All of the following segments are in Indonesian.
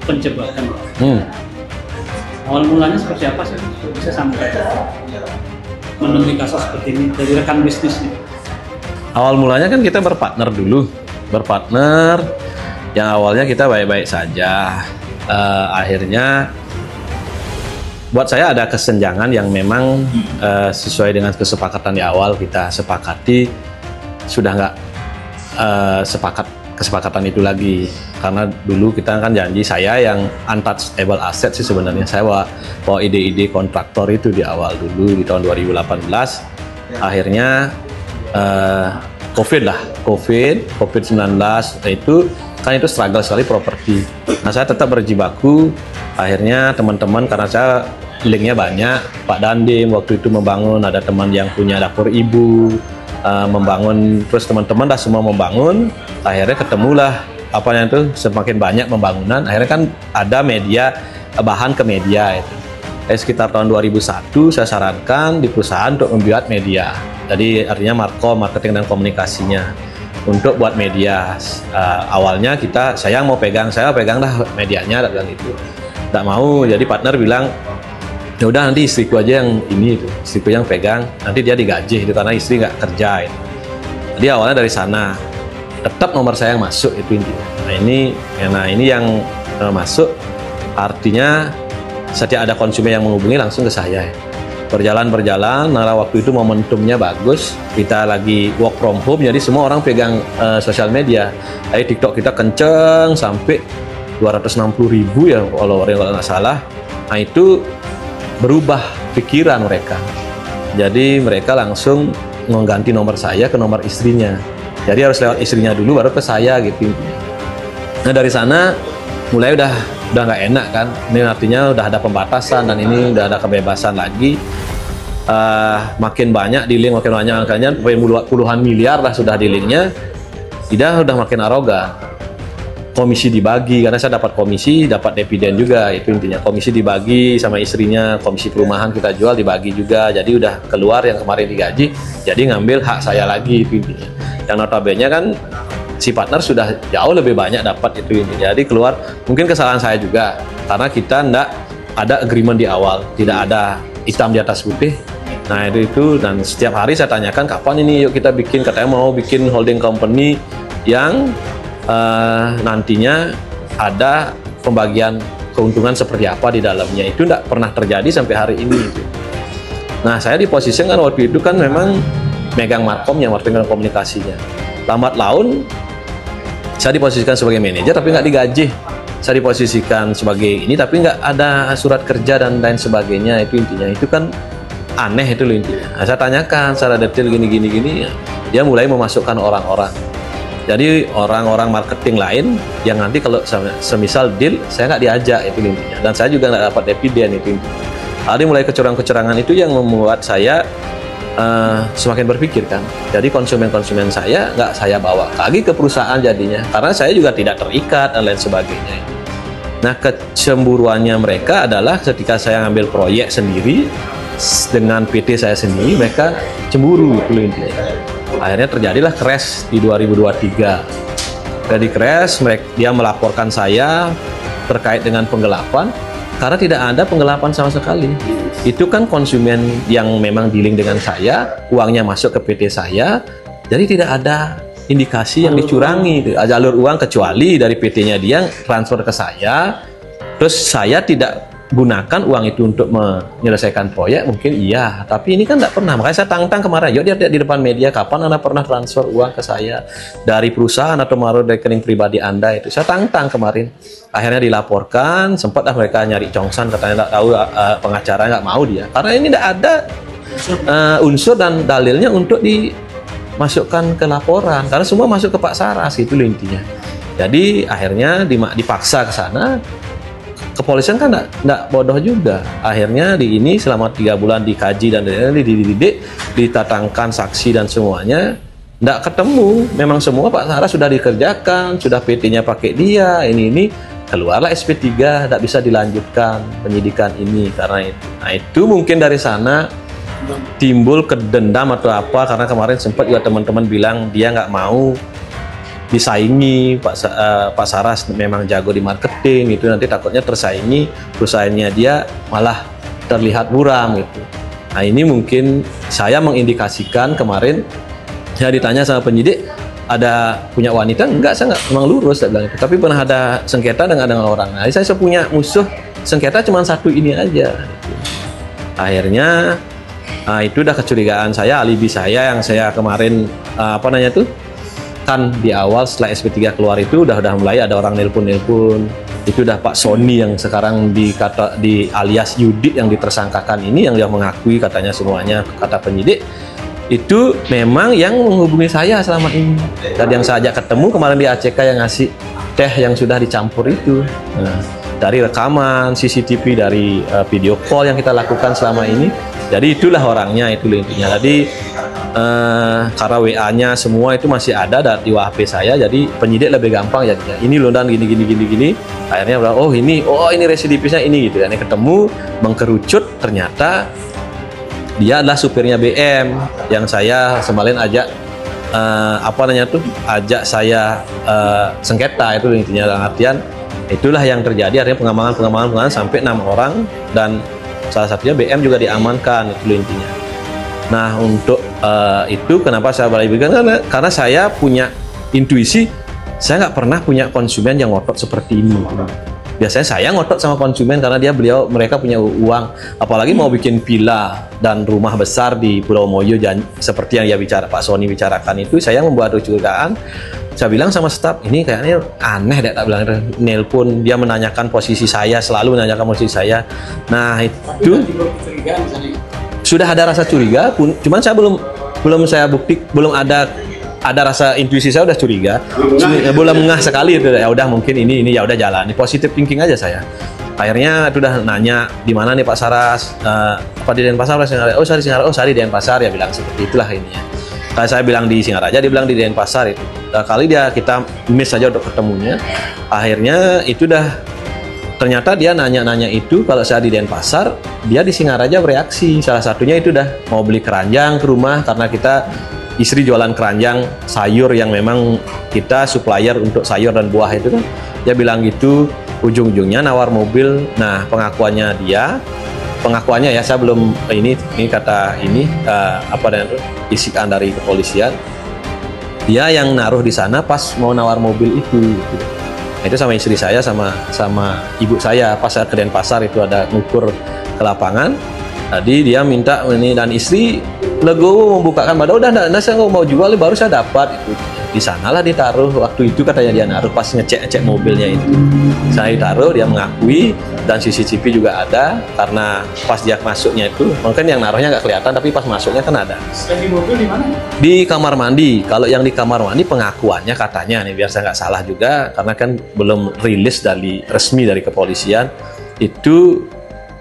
penjebakan. Awal mulanya seperti apa sih? Bisa sampai menemui kasus seperti ini dari rekan bisnisnya? Awal mulanya kan kita berpartner dulu, yang awalnya kita baik-baik saja. Akhirnya buat saya ada kesenjangan yang memang sesuai dengan kesepakatan di awal kita sepakati, sudah nggak kesepakatan itu lagi, karena dulu kita kan janji saya yang untouchable asset sih sebenarnya. Saya bawa ide-ide kontraktor itu di awal dulu di tahun 2018. Akhirnya COVID-19 itu struggle sekali properti. Nah, saya tetap berjibaku. Akhirnya teman-teman, karena saya linknya banyak, Pak Dandim waktu itu membangun, ada teman yang punya dapur ibu membangun, terus teman-teman dah semua membangun. Akhirnya ketemulah apanya itu semakin banyak pembangunan. Akhirnya kan ada media, bahan ke media itu. Sekitar tahun 2001 saya sarankan di perusahaan untuk membuat media. Jadi artinya marketing dan komunikasinya untuk buat media. Awalnya saya pegang dah medianya, bilang itu nggak mau. Jadi partner bilang ya udah nanti istriku aja yang istriku yang pegang, nanti dia digaji itu karena istri nggak kerja itu. Jadi awalnya dari sana, tetap nomor saya yang masuk itu intinya. Nah ini yang masuk, artinya setiap ada konsumen yang menghubungi langsung ke saya. Berjalan, nah waktu itu momentumnya bagus, kita lagi work from home, jadi semua orang pegang sosial media. Jadi TikTok kita kenceng sampai 260.000 ya kalau nggak salah. Nah itu berubah pikiran mereka, jadi mereka langsung mengganti nomor saya ke nomor istrinya. Jadi harus lewat istrinya dulu baru ke saya gitu. Nah dari sana mulai udah nggak enak kan, ini artinya udah ada pembatasan dan ini udah ada kebebasan lagi. Makin banyak di link, makin banyak angkanya, puluhan miliar lah sudah di linknya. Tidak, udah makin arogan. Komisi dibagi, karena saya dapat komisi, dapat dividen juga, itu intinya. Komisi dibagi sama istrinya, komisi perumahan kita jual dibagi juga. Jadi udah keluar yang kemarin digaji, jadi ngambil hak saya lagi, itu intinya. Yang notabene kan si partner sudah jauh lebih banyak dapat itu intinya. Jadi keluar, mungkin kesalahan saya juga, karena kita ndak ada agreement di awal, tidak ada hitam di atas putih. Nah itu dan setiap hari saya tanyakan kapan ini yuk kita bikin, katanya mau bikin holding company yang nantinya ada pembagian keuntungan seperti apa di dalamnya. Itu tidak pernah terjadi sampai hari ini. Nah saya diposisikan waktu itu kan memang megang markomnya, marketing dan komunikasinya. Lambat laun saya diposisikan sebagai manajer tapi nggak digaji. Saya diposisikan sebagai ini tapi nggak ada surat kerja dan lain sebagainya. Itu intinya, itu kan aneh itu loh intinya. Nah, saya tanyakan secara detail gini, dia mulai memasukkan orang-orang. Jadi orang-orang marketing lain yang nanti kalau semisal deal saya nggak diajak, itu intinya. Dan saya juga nggak dapat dividen, itu intinya. Jadi mulai kecurangan-kecurangan itu yang membuat saya semakin berpikir kan. Jadi konsumen-konsumen saya nggak saya bawa lagi ke perusahaan jadinya, karena saya juga tidak terikat dan lain sebagainya. Nah kecemburuannya mereka adalah ketika saya ngambil proyek sendiri dengan PT saya sendiri, mereka cemburu itu intinya. Akhirnya terjadilah crash di 2023. Jadi crash, dia melaporkan saya terkait dengan penggelapan, karena tidak ada penggelapan sama sekali. Itu kan konsumen yang memang dealing dengan saya, uangnya masuk ke PT saya, jadi tidak ada indikasi yang dicurangi jalur uang, kecuali dari PT-nya dia transfer ke saya, terus saya tidak gunakan uang itu untuk menyelesaikan proyek, mungkin iya, tapi ini kan tidak pernah. Makanya saya tantang kemarin, yuk dia di depan media, kapan Anda pernah transfer uang ke saya dari perusahaan atau menaruh rekening pribadi Anda itu. Saya tantang kemarin. Akhirnya dilaporkan, sempatlah mereka nyari congsan, katanya tidak tahu, pengacara nggak mau dia, karena ini tidak ada unsur dan dalilnya untuk dimasukkan ke laporan, karena semua masuk ke Pak Saras, itu intinya. Jadi akhirnya dipaksa ke sana. Kepolisian kan enggak bodoh juga. Akhirnya selama 3 bulan dikaji dan dididik, ditatangkan saksi dan semuanya, enggak ketemu. Memang semua Pak Saras sudah dikerjakan, sudah PT-nya pakai dia, ini keluarlah SP3, enggak bisa dilanjutkan penyidikan ini karena itu. Nah itu mungkin dari sana timbul kedendam atau apa, karena kemarin sempat juga teman-teman bilang dia nggak mau disaingi, Pak Saras memang jago di marketing gitu, nanti takutnya tersaingi perusahaannya dia malah terlihat buram gitu. Nah ini mungkin saya mengindikasikan kemarin saya ditanya sama penyidik, ada punya wanita? Enggak, saya enggak, memang lurus saya bilang itu. Tapi pernah ada sengketa dengan orang. Nah, saya punya musuh sengketa cuma satu ini aja. Akhirnya itu udah kecurigaan saya, alibi saya yang saya kemarin kan di awal setelah SP3 keluar itu udah mulai ada orang nelpon. Itu udah Pak Sony yang sekarang di alias Yudi yang ditersangkakan ini, yang dia mengakui katanya semuanya kata penyidik itu memang yang menghubungi saya selama ini. Dan yang saya ajak ketemu kemarin di ACK yang ngasih teh yang sudah dicampur itu. Nah, dari rekaman CCTV, dari video call yang kita lakukan selama ini, jadi itulah orangnya, itu intinya. Jadi karena WA-nya semua itu masih ada di HP saya, jadi penyidik lebih gampang ya. Ini loh dan gini. Akhirnya bilang, oh ini residivisnya ini gitu. Dan ketemu mengkerucut, ternyata dia adalah supirnya BM yang saya kemarin ajak ajak saya sengketa, itu intinya. Dalam artian itulah yang terjadi, artinya pengamangan sampai 6 orang dan salah satunya BM juga diamankan, itu intinya. Nah untuk itu kenapa saya berikan, karena saya punya intuisi, saya nggak pernah punya konsumen yang ngotot seperti ini. Biasanya saya ngotot sama konsumen karena mereka punya uang, apalagi mau bikin villa dan rumah besar di Pulau Moyo, seperti yang Pak Sony bicarakan itu. Saya membuat kecurigaan, saya bilang sama staf, ini kayaknya aneh deh, tak bilang nelpon, dia menanyakan posisi saya, selalu menanyakan posisi saya. Nah itu sudah ada rasa curiga, cuman saya belum ada rasa intuisi saya udah curiga, belum ngeh sekali itu. Ya udah mungkin ini ya udah jalan, positif thinking aja saya. Akhirnya itu udah nanya di mana nih Pak Saras, apa di Denpasar? Oh saya di Singaraja, saya di Denpasar, ya bilang seperti itulah ininya. Kalau saya bilang di Singaraja, dia bilang di Denpasar itu. Kali kita miss saja untuk ketemunya. Akhirnya itu ternyata dia nanya itu kalau saya di Denpasar, dia di Singaraja bereaksi. Salah satunya itu mau beli keranjang ke rumah karena istri jualan keranjang sayur yang memang kita supplier untuk sayur dan buah itu kan. Dia bilang gitu, ujung-ujungnya nawar mobil. Nah pengakuannya ya, saya belum ini kata isikan dari kepolisian, dia yang naruh di sana pas mau nawar mobil itu gitu. Nah, itu sama istri saya sama ibu saya pas saya ke Denpasar itu ada ngukur ke lapangan. Tadi dia minta ini, dan istri legowo membukakan badan, udah saya nggak mau jual, baru saya dapat itu. Di sanalah ditaruh, waktu itu katanya dia naruh pas ngecek mobilnya itu. Saya taruh, dia mengakui, dan CCTV juga ada, karena pas dia masuknya itu, mungkin yang naruhnya nggak kelihatan, tapi pas masuknya kan ada. Di mobil di mana? Di kamar mandi. Kalau yang di kamar mandi pengakuannya katanya nih, biar saya nggak salah juga, karena kan belum rilis resmi dari kepolisian, itu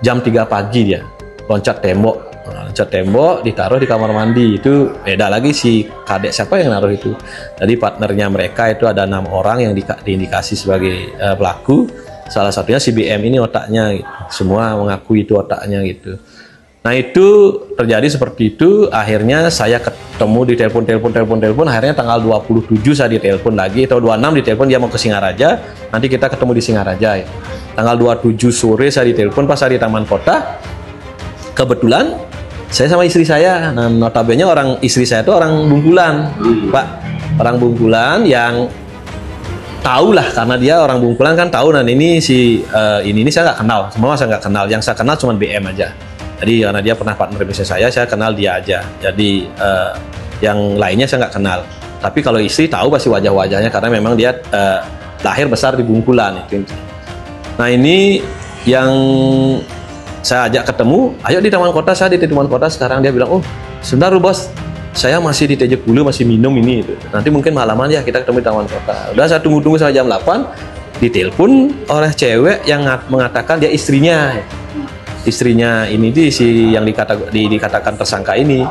jam 3 pagi dia loncat tembok ditaruh di kamar mandi. Itu beda lagi si kadek siapa yang naruh itu. Jadi partnernya mereka itu ada 6 orang yang diindikasi sebagai pelaku. Salah satunya si BM ini otaknya gitu. Semua mengakui itu otaknya gitu. Nah itu terjadi seperti itu. Akhirnya saya ketemu di telepon. Akhirnya tanggal 27 saya ditelepon lagi, atau 26 ditelepon, dia mau ke Singaraja, nanti kita ketemu di Singaraja ya. Tanggal 27 sore saya ditelepon pas saya di Taman Kota. Kebetulan saya sama istri saya, nah notabene istri saya itu orang Bungkulan, Pak, orang Bungkulan yang tahu lah, karena dia orang Bungkulan kan tahu. Dan ini ini saya nggak kenal, semua saya nggak kenal, yang saya kenal cuma BM aja. Jadi karena dia pernah partner bisnis saya kenal dia aja. Jadi yang lainnya saya nggak kenal. Tapi kalau istri tahu pasti wajah-wajahnya, karena memang dia lahir besar di Bungkulan itu. Nah ini yang saya ajak ketemu, ayo di Taman Kota, saya di Taman Kota sekarang. Dia bilang, oh sebentar bos, saya masih di Tejek dulu, masih minum ini itu. Nanti mungkin malaman ya kita ketemu di Taman Kota. Udah saya tunggu sampai jam 8, ditelepon oleh cewek yang mengatakan dia istrinya ini yang dikatakan tersangka ini.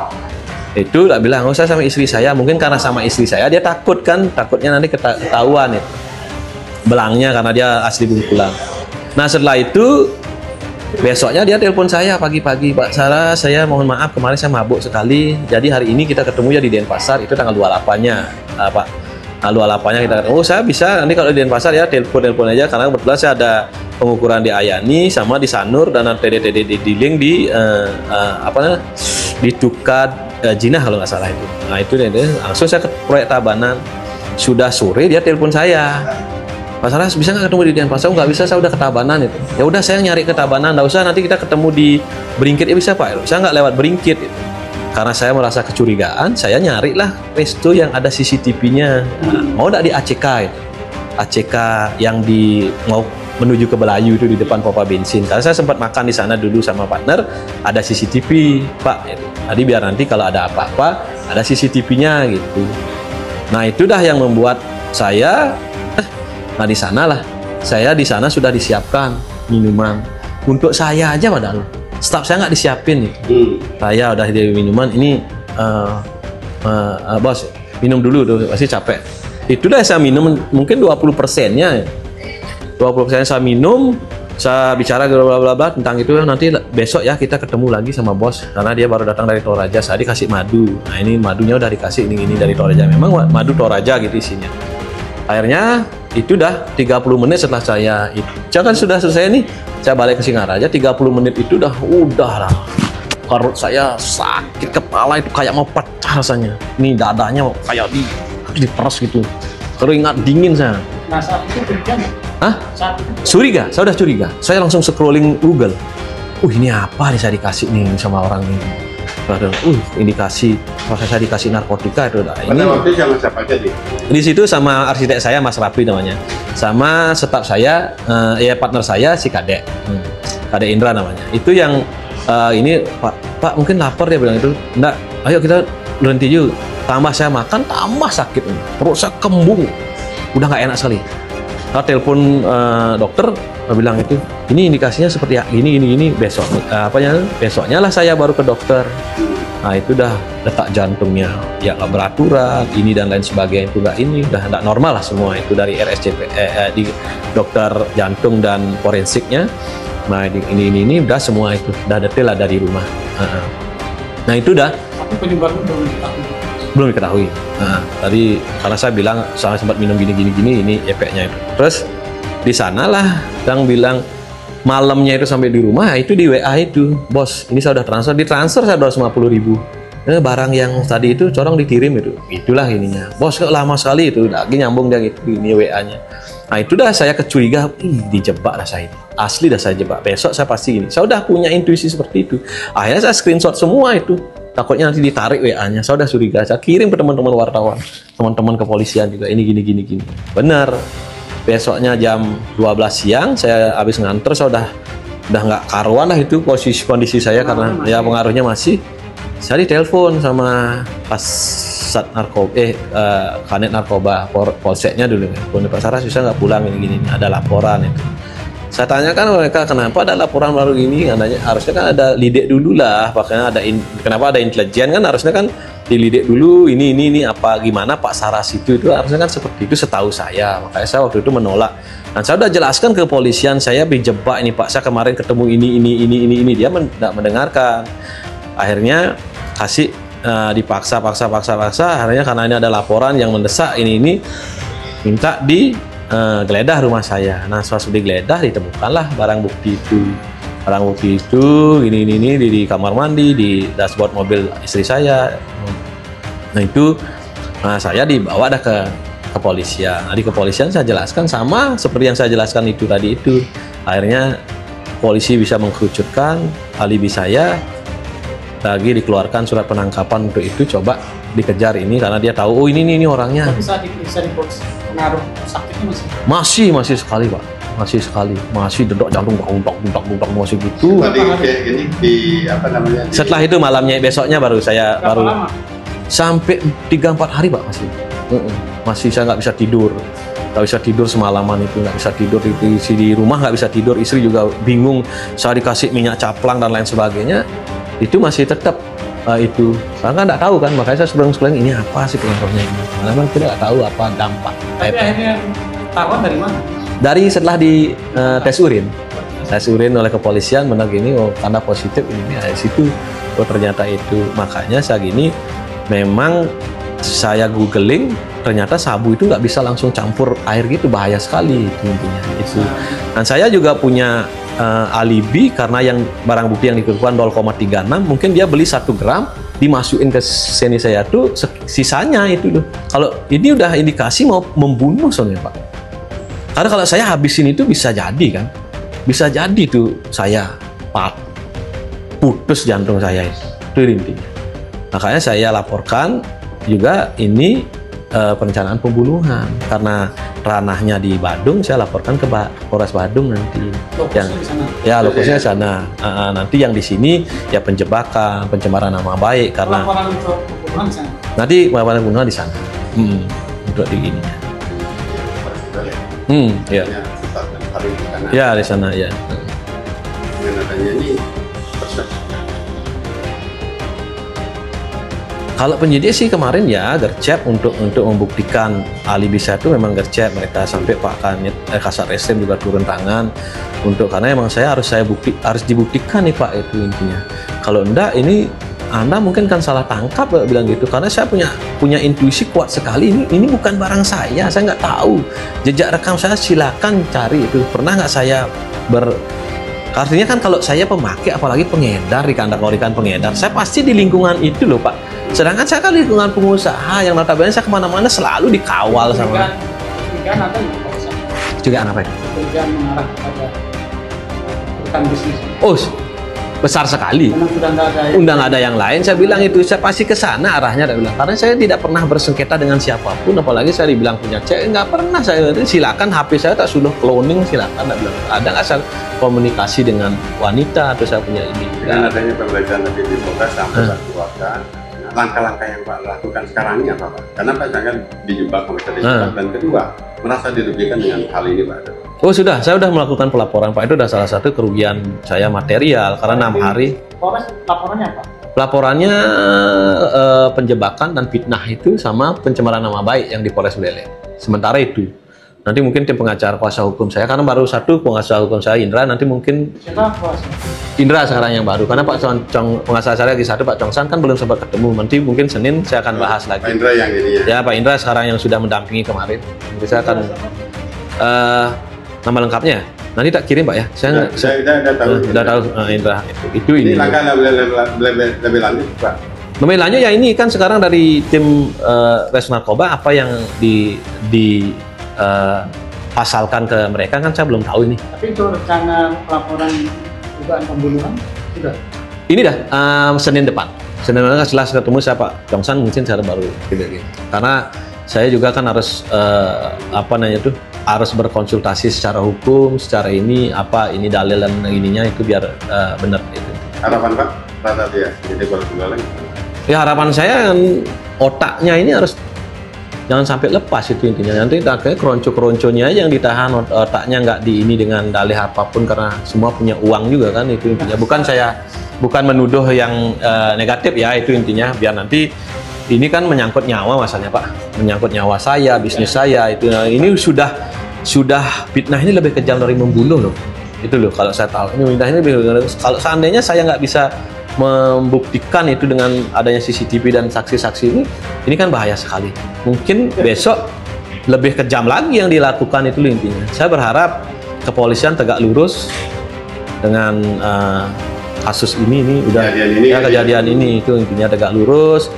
Itu lah bilang, oh saya sama istri saya, mungkin karena sama istri saya dia takutnya nanti ketahuan itu belangnya, karena dia asli Bungkulan. Nah setelah itu besoknya dia telepon saya pagi-pagi, Pak Saras, saya mohon maaf kemarin saya mabuk sekali, jadi hari ini kita ketemu ya di Denpasar, itu tanggal 28-nya Pak. Lalu apanya kita katakan, oh saya bisa nanti kalau di Denpasar ya telepon aja, karena kebetulan saya ada pengukuran di Ayani sama di Sanur dan TD di link di di Tukad Jinah kalau nggak salah itu. Nah itu deh, langsung saya ke proyek Tabanan. Sudah sore dia telepon saya, Pak Saras bisa nggak ketemu di Denpasar? Nggak bisa, saya udah ke Tabanan itu. Ya udah saya nyari ke Tabanan, nggak usah nanti kita ketemu di Beringkit. Ya bisa Pak, saya nggak lewat Beringkit itu. Karena saya merasa kecurigaan, saya nyari lah resto yang ada CCTV-nya. Mau nggak di ACK itu? ACK yang mau menuju ke Belayu itu di depan pompa bensin. Karena saya sempat makan di sana dulu sama partner, ada CCTV, Pak. Itu. Jadi biar nanti kalau ada apa-apa, ada CCTV-nya gitu. Nah itu dah yang membuat saya, nah di sana lah. Saya di sana sudah disiapkan minuman untuk saya aja padahal. Staff saya nggak disiapin nih. Saya udah di minuman ini, bos minum dulu tuh, pasti capek. Itu dah saya minum mungkin 20%-nya. 20% saya minum, saya bicara bla bla bla tentang itu, nanti besok ya kita ketemu lagi sama bos karena dia baru datang dari Toraja. Saya dikasih madu. Nah ini madunya udah dikasih ini dari Toraja. Memang madu Toraja gitu isinya. Akhirnya itu dah 30 menit setelah saya itu. Jangan sudah selesai nih. Saya balik ke Singaraja 30 menit itu lah. Perut saya sakit, kepala itu kayak mau pecah rasanya. Ini dadanya kayak diperas gitu. Keringat dingin saya. Nah saat itu curiga nggak? Hah? Curiga? Saya udah curiga. Saya langsung scrolling Google. Ini apa nih saya dikasih nih sama orang ini. Indikasi proses saya dikasih narkotika itu. Pada waktu itu sama siapa aja di situ sama arsitek saya Mas Rapi namanya, sama staf saya, ya partner saya si Kadek, Kadek Indra namanya. Itu yang ini Pak mungkin lapar dia bilang itu. Enggak, ayo kita berhenti yuk. Tambah saya makan tambah sakit, perut saya kembung, udah nggak enak sekali. Saya telepon dokter, bilang itu ini indikasinya seperti ini besok besoknya lah saya baru ke dokter. Nah itu udah detak jantungnya ya nggak beraturan, ini dan lain sebagainya itu udah nggak normal lah semua itu dari RSCP di dokter jantung dan forensiknya. Nah ini udah semua itu udah detail lah dari rumah. Nah itu udah. Tapi penyebabnya belum diketahui. Nah, tadi karena saya bilang saya sempat minum gini ini efeknya itu. Terus di sanalah yang bilang malamnya itu sampai di rumah itu di WA itu, bos ini saya udah ditransfer saya 250.000. Barang yang tadi itu corong dikirim itu, itulah ininya. Bos kok lama sekali itu, lagi nyambung dia gitu ini WA-nya. Nah itu dah saya kecuriga, dijebak dah saya ini. Asli dah saya jebak. Besok saya pasti gini. Saya udah punya intuisi seperti itu. Akhirnya saya screenshot semua itu. Takutnya nanti ditarik WA-nya. Saya udah curiga. Saya kirim ke teman-teman wartawan, teman-teman kepolisian juga. Ini gini. Benar. Besoknya jam 12 siang saya habis nganter. Saya udah nggak karuan lah itu kondisi saya karena ya pengaruhnya masih. Saya ditelepon sama Kasat Narkoba, Kanet Narkoba, Polseknya dulu. Pak Saras bisa nggak pulang ini ada laporan itu. Saya tanyakan mereka kenapa ada laporan baru gini, katanya harusnya kan ada lidik dulu lah, makanya kenapa ada intelijen kan harusnya kan dilidik dulu ini apa gimana Pak Saras itu harusnya kan seperti itu setahu saya, makanya saya waktu itu menolak. Dan saya udah jelaskan ke kepolisian saya dijebak ini Pak, saya kemarin ketemu ini dia tidak mendengarkan. Akhirnya kasih dipaksa, akhirnya karena ini ada laporan yang mendesak ini minta geledah rumah saya. Nah, pas digeledah ditemukanlah barang bukti itu. Barang bukti itu ini di kamar mandi, di dashboard mobil istri saya. Nah, itu saya dibawa dah ke kepolisian. Nah, di kepolisian saya jelaskan sama seperti yang saya jelaskan itu tadi itu. Akhirnya polisi bisa mengkerucutkan alibi saya. Lagi dikeluarkan surat penangkapan untuk itu, coba dikejar ini karena dia tahu ini orangnya. Tapi saat diperiksa di polisi pengaruh sakitnya masih sekali Pak, masih dedok jantung buntak masih gitu. Ini di apa namanya? Setelah itu malamnya besoknya baru saya lama? Sampai 3-4 hari Pak masih saya nggak bisa tidur semalaman itu, nggak bisa tidur di rumah, nggak bisa tidur, istri juga bingung, saya dikasih minyak caplang dan lain sebagainya. Itu masih tetap itu karena nggak tahu kan, makanya saya sebelum ini apa sih pengaruhnya ini, karena memang kita nggak tahu apa dampak. Tapi akhirnya tahuan dari mana? Dari setelah di tes urin oleh kepolisian benar gini, tanda positif ini dari situ, ternyata itu. Makanya saya gini memang saya googling, ternyata sabu itu nggak bisa langsung campur air gitu, bahaya sekali itu intinya. Itu. Dan saya juga punya alibi karena yang barang bukti yang dikeluarkan 0,36, mungkin dia beli 1 gram, dimasukin ke sini saya tuh sisanya itu loh. Kalau ini udah indikasi mau membunuh soalnya Pak. Karena kalau saya habisin itu bisa jadi kan, bisa jadi tuh saya putus jantung saya itu intinya. Makanya saya laporkan juga ini perencanaan pembunuhan karena ranahnya di Badung, saya laporkan ke Polres Badung nanti. Lokusnya di sana. Ya lokasinya sana. Nanti yang di sini ya penjebakan, pencemaran nama baik karena Laporan untuk pembunuhan di sana. nanti laporan pembunuhan di sana. Untuk di ini. Ya. Ya di sana ya. Dengan adanya ini proses. Kalau penyidik sih kemarin ya gercep untuk membuktikan alibi saya itu memang gercep, mereka sampai Pak Kanit Kasat Reskrim juga turun tangan untuk, karena emang saya harus dibuktikan nih Pak itu intinya. Kalau enggak ini Anda mungkin kan salah tangkap bilang gitu, karena saya punya intuisi kuat sekali, ini bukan barang saya nggak tahu jejak rekam saya, silakan cari itu, pernah nggak saya artinya kan kalau saya pemakai apalagi pengedar di kandang pengedar, saya pasti di lingkungan itu loh Pak. Sedangkan saya kan lingkungan pengusaha yang notabene saya kemana-mana selalu dikawal sama. Kecurigaan ada nggak Pak Ustaz? Kecurigaan apa ya? Kecurigaan mengarah kepada rekan bisnis. Oh, besar sekali. Memang sudah nggak ada. Undang ada yang lain, saya bilang itu saya pasti ke sana arahnya, saya bilang. Karena saya tidak pernah bersengketa dengan siapapun, apalagi saya dibilang punya cek, nggak pernah saya. Silakan HP saya tak sudah cloning, silakan. Saya bilang ada nggak saya komunikasi dengan wanita atau saya punya ini? Dengan adanya pembelajaran tadi di Polres sampai keluarga, langkah-langkah yang Pak lakukan sekarang ini apa Pak? Karena Pak jangan dijebak, dan kedua merasa dirugikan dengan hal ini Pak. Oh sudah, saya sudah melakukan pelaporan Pak, itu sudah salah satu kerugian saya material karena 6 hari. Polres laporannya apa? Laporannya penjebakan dan fitnah itu sama pencemaran nama baik yang di Polres Buleleng. Sementara itu, nanti mungkin tim pengacara kuasa hukum saya, karena baru satu kuasa hukum saya Indra, nanti mungkin Siapa kuasa? Indra sekarang yang baru, karena Pak pengacara saya lagi satu, Pak Chongsan kan belum sempat ketemu, nanti mungkin Senin saya akan bahas lagi. Pak Indra yang ini ya? Ya Pak Indra sekarang yang sudah mendampingi kemarin, nanti saya akan nama lengkapnya nanti tak kirim Pak ya. Saya udah tahu Indra itu ini ini. langkah lebih lanjut Pak. Lebih lanjut ya ini kan sekarang dari tim Res Narkoba apa yang pasalkan ke mereka kan saya belum tahu ini. Tapi itu rencana pelaporan dugaan pembunuhan sudah. Ini dah Senin depan. Senin depan setelah ketemu saya Pak Chongsan mungkin saya baru gitu. Karena saya juga kan harus harus berkonsultasi secara hukum, secara ini dalil dan ininya itu biar benar itu. Harapan Pak rata dia jadi Polres Buleleng. Ya harapan saya kan otaknya ini harus jangan sampai lepas itu intinya. Nanti kayak keronco-keronconya aja yang ditahan, otaknya nggak di ini dengan dalih apapun karena semua punya uang juga kan itu intinya. Bukan menuduh yang negatif ya itu intinya, biar nanti ini kan menyangkut nyawa masalahnya Pak, menyangkut nyawa saya, bisnis saya itu. Ini sudah fitnah ini lebih kejam dari membunuh loh. Itu loh kalau saya tahu. Ini fitnah ini kalau seandainya saya nggak bisa membuktikan itu dengan adanya CCTV dan saksi-saksi ini kan bahaya sekali. Mungkin besok lebih kejam lagi yang dilakukan itu intinya. Saya berharap kepolisian tegak lurus dengan kasus ini udah kejadian ini itu intinya tegak lurus.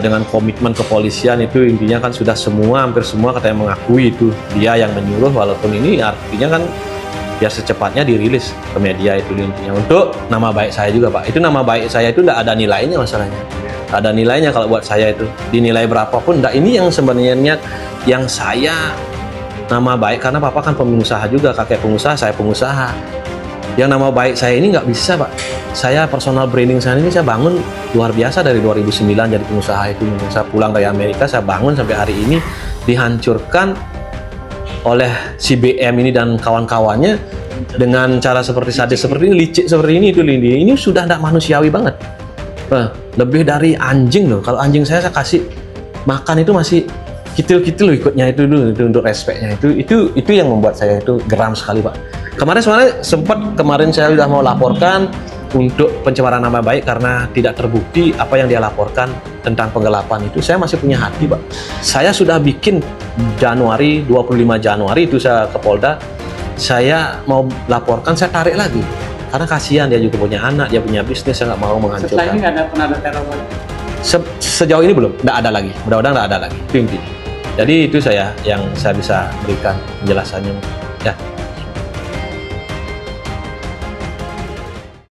Dengan komitmen kepolisian itu intinya kan sudah hampir semua katanya mengakui itu dia yang menyuruh, walaupun ini artinya kan biar secepatnya dirilis ke media itu intinya untuk nama baik saya juga Pak. Itu nama baik saya itu tidak ada nilainya masalahnya, ada nilainya kalau buat saya itu dinilai berapapun enggak. Ini yang sebenarnya yang saya nama baik karena Papa kan pengusaha juga, kakek pengusaha, saya pengusaha. Yang nama baik saya ini nggak bisa Pak. Saya personal branding saya ini saya bangun luar biasa dari 2009 jadi pengusaha itu. Saya pulang dari Amerika, saya bangun sampai hari ini dihancurkan oleh CBM ini dan kawan-kawannya dengan cara seperti sadis seperti ini, licik seperti ini itu ini sudah tidak manusiawi banget. Lebih dari anjing loh. Kalau anjing saya kasih makan itu masih kitil-kitil loh ikutnya itu dulu itu untuk respeknya itu yang membuat saya itu geram sekali Pak. Kemarin saya sudah mau laporkan untuk pencemaran nama baik karena tidak terbukti apa yang dia laporkan tentang penggelapan itu, saya masih punya hati, Pak. Saya sudah bikin Januari, 25 Januari itu saya ke Polda, saya mau laporkan, saya tarik lagi. Karena kasihan, dia juga punya anak, dia punya bisnis, saya nggak mau menghancurkan. Setelah ini nggak ada pernah ada teror lagi? Sejauh ini belum, nggak ada lagi. Mudah-mudahan nggak ada lagi. Itu intinya. Jadi itu yang saya bisa berikan penjelasannya. Ya.